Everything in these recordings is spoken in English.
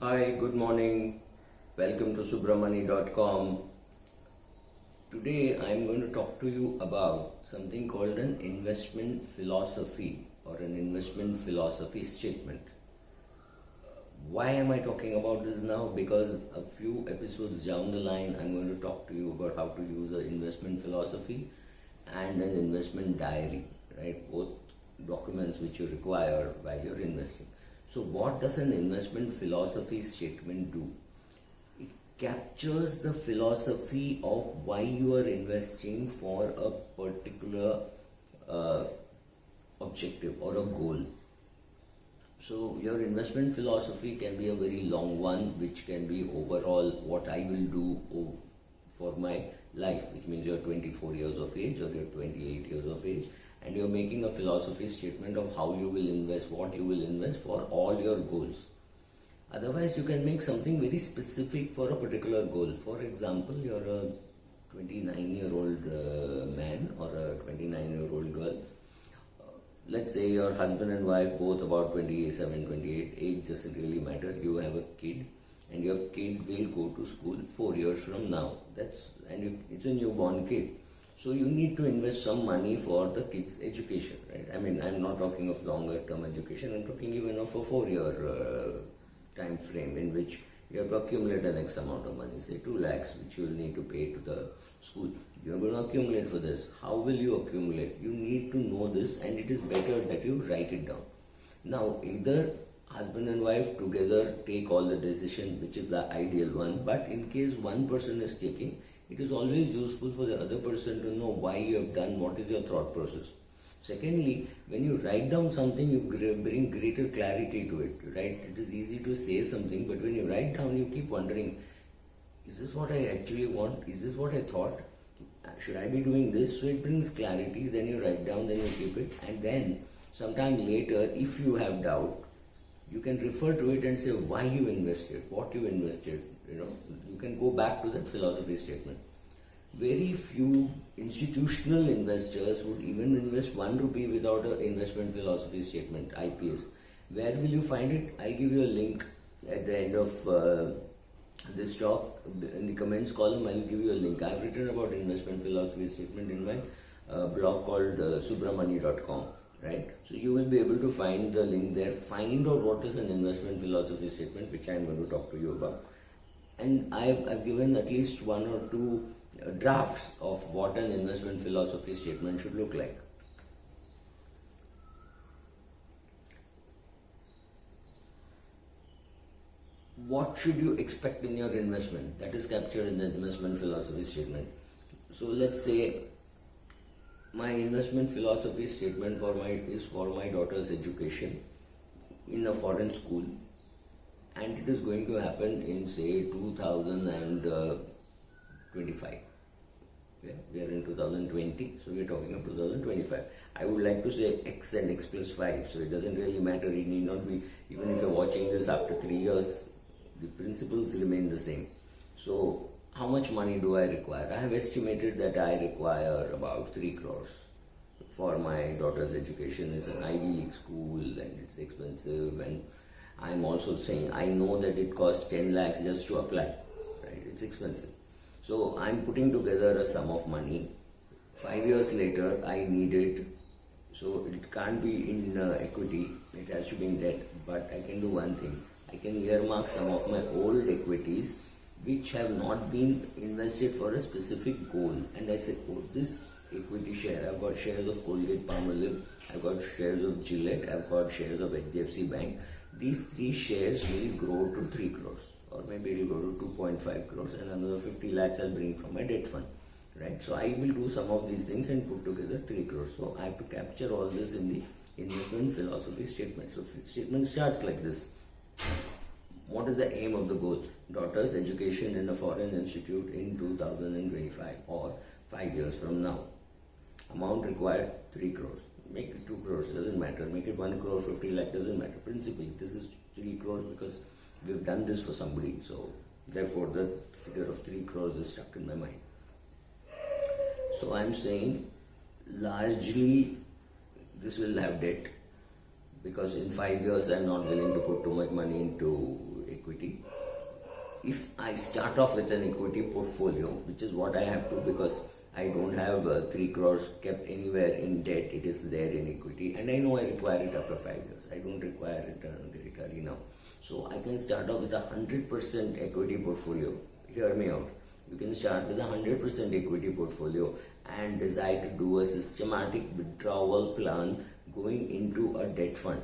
Hi, good morning. Welcome to subramani.com. Today I am going to talk to you about something called an investment philosophy or an investment philosophy statement. Why am I talking about this now? Because a few episodes down the line I'm going to talk to you about how to use an investment philosophy and an investment diary, right? Both documents which you require while you're investing. So what does an investment philosophy statement do? It captures the philosophy of why you are investing for a particular objective or a goal. So your investment philosophy can be a very long one, which can be overall what I will do for my life, which means you're 24 years of age or you're 28 years of age, and you're making a philosophy statement of how you will invest, what you will invest for all your goals. Otherwise, you can make something very specific for a particular goal. For example, you're a 29-year-old man or a 29-year-old girl. Let's say your husband and wife, both about 27, 28, age doesn't really matter. You have a kid, and your kid will go to school 4 years from now. It's a newborn kid. So you need to invest some money for the kid's education, right? I mean, I'm not talking of longer term education. I'm talking even of a 4-year time frame in which you have to accumulate an X amount of money, say 2 lakhs, which you will need to pay to the school. You're going to accumulate for this. How will you accumulate? You need to know this, and it is better that you write it down. Now, either husband and wife together take all the decision, which is the ideal one, but in case one person is taking, it is always useful for the other person to know why you have done, what is your thought process. Secondly, when you write down something, you bring greater clarity to it, right? It is easy to say something, but when you write down, you keep wondering, is this what I actually want? Is this what I thought? Should I be doing this? So it brings clarity, then you write down, then you keep it, and then sometime later, if you have doubt, you can refer to it and say why you invested, what you invested, you can go back to that philosophy statement. Very few institutional investors would even invest 1 rupee without an investment philosophy statement, IPS. Where will you find it? I'll give you a link at the end of this talk. In the comments column, I'll give you a link. I've written about investment philosophy statement in my blog called subramani.com. Right? So you will be able to find the link there. Find out what is an investment philosophy statement, which I am going to talk to you about. And I've given at least 1 or 2 drafts of what an investment philosophy statement should look like. What should you expect in your investment? That is captured in the investment philosophy statement. So let's say my investment philosophy statement is for my daughter's education in a foreign school, and it is going to happen in say 2025. Okay? We are in 2020, so we are talking of 2025. I would like to say X and X plus 5, so it doesn't really matter. It need not be, even if you're watching this after 3 years, the principles remain the same. So how much money do I require? I have estimated that I require about 3 crores for my daughter's education. It's an Ivy League school and it's expensive, and I'm also saying I know that it costs 10 lakhs just to apply, right? It's expensive. So I'm putting together a sum of money. 5 years later, I need it. So it can't be in equity, it has to be in debt. But I can do one thing. I can earmark some of my old equities which have not been invested for a specific goal. And I say, oh, this equity share, I've got shares of Colgate-Palmolive, I've got shares of Gillette, I've got shares of HDFC Bank. These 3 shares will grow to 3 crores, or maybe it will go to 2.5 crores, and another 50 lakhs I'll bring from my debt fund, right? So I will do some of these things and put together 3 crores. So I have to capture all this in the investment philosophy statement. So statement starts like this. What is the aim of the goal? Daughter's education in a foreign institute in 2025 or 5 years from now. Amount required 3 crores. Make it 2 crores, doesn't matter. Make it 1 crore, 50 lakh, doesn't matter. Principally, this is 3 crores because we've done this for somebody. So therefore the figure of 3 crores is stuck in my mind. So I'm saying largely this will have debt, because in 5 years I'm not willing to put too much money into equity. I start off with an equity portfolio, which is what I have to, because I don't have 3 crores kept anywhere in debt. It is there in equity, and I know I require it after 5 years. I don't require it great early now. So I can start off with a 100% equity portfolio. Hear me out. You can start with a 100% equity portfolio and decide to do a systematic withdrawal plan going into a debt fund.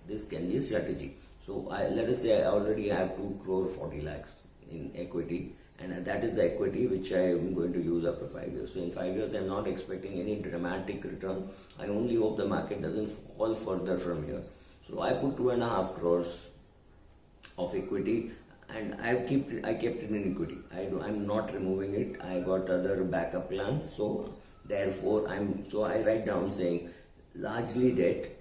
This can be a strategy. So let us say I already have 2 crore 40 lakhs in equity, and that is the equity which I am going to use after 5 years. So in 5 years I am not expecting any dramatic return. I only hope the market doesn't fall further from here. So I put 2.5 crores of equity, and I kept it in equity. I'm not removing it. I got other backup plans. So therefore I write down saying largely debt,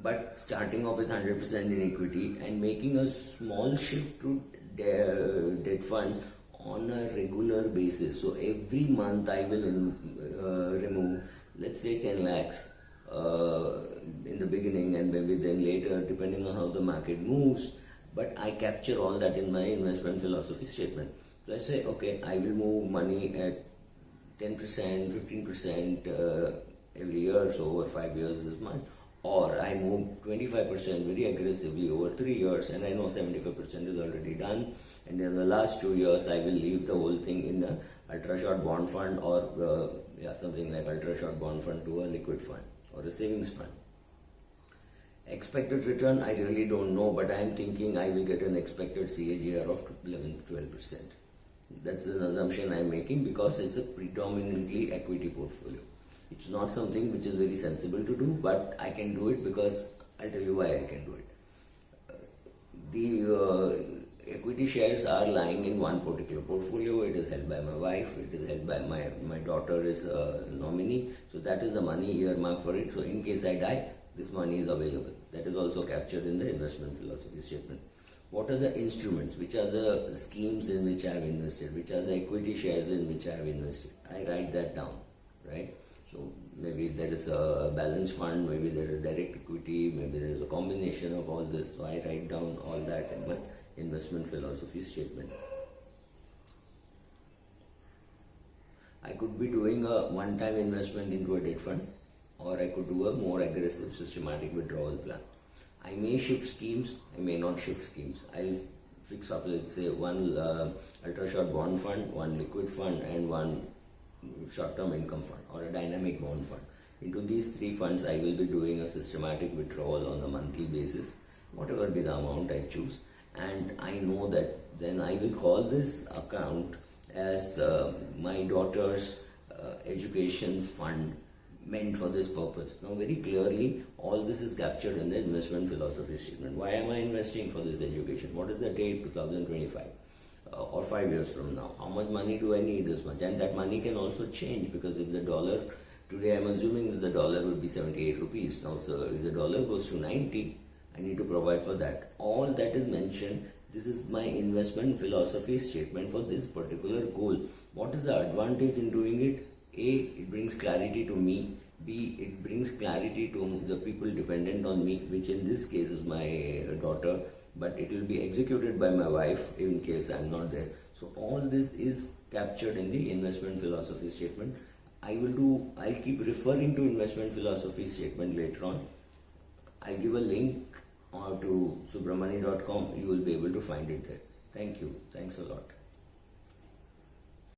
but starting off with 100% in equity and making a small shift to debt funds on a regular basis. So every month I will remove, let's say, 10 lakhs in the beginning, and maybe then later, depending on how the market moves. But I capture all that in my investment philosophy statement. So I say, okay, I will move money at 10%, 15% every year, so over 5 years this much. Or I move 25% very aggressively over 3 years, and I know 75% is already done. And in the last 2 years, I will leave the whole thing in a ultra short bond fund, or something like ultra short bond fund to a liquid fund or a savings fund. Expected return, I really don't know, but I am thinking I will get an expected CAGR of 11 to 12%. That's an assumption I am making because it's a predominantly equity portfolio. It's not something which is very sensible to do, but I can do it because I'll tell you why I can do it. The equity shares are lying in one particular portfolio. It is held by my wife. It is held by my daughter is a nominee. So that is the money earmarked for it. So in case I die, this money is available. That is also captured in the investment philosophy statement. What are the instruments? Which are the schemes in which I have invested? Which are the equity shares in which I have invested? I write that down, right? So maybe there is a balance fund, maybe there is direct equity, maybe there is a combination of all this. So I write down all that in my investment philosophy statement. I could be doing a one-time investment into a debt fund, or I could do a more aggressive systematic withdrawal plan. I may shift schemes, I may not shift schemes. I'll fix up, let's say, one ultra short bond fund, one liquid fund, and one short-term income fund or a dynamic bond fund. Into these 3 funds, I will be doing a systematic withdrawal on a monthly basis, whatever be the amount I choose. And I know that then I will call this account as my daughter's education fund meant for this purpose. Now very clearly all this is captured in the investment philosophy statement. Why am I investing for this education? What is the date? 2025 or 5 years from now. How much money do I need? This much. And that money can also change, because if the dollar, today I'm assuming that the dollar would be 78 rupees. Now so if the dollar goes to 90, I need to provide for that. All that is mentioned. This is my investment philosophy statement for this particular goal. What is the advantage in doing it? A, it brings clarity to me. B, it brings clarity to the people dependent on me, which in this case is my daughter, but it will be executed by my wife in case I'm not there. So all this is captured in the investment philosophy statement. I'll keep referring to investment philosophy statement later on. I'll give a link to subramani.com. You will be able to find it there. Thank you. Thanks a lot.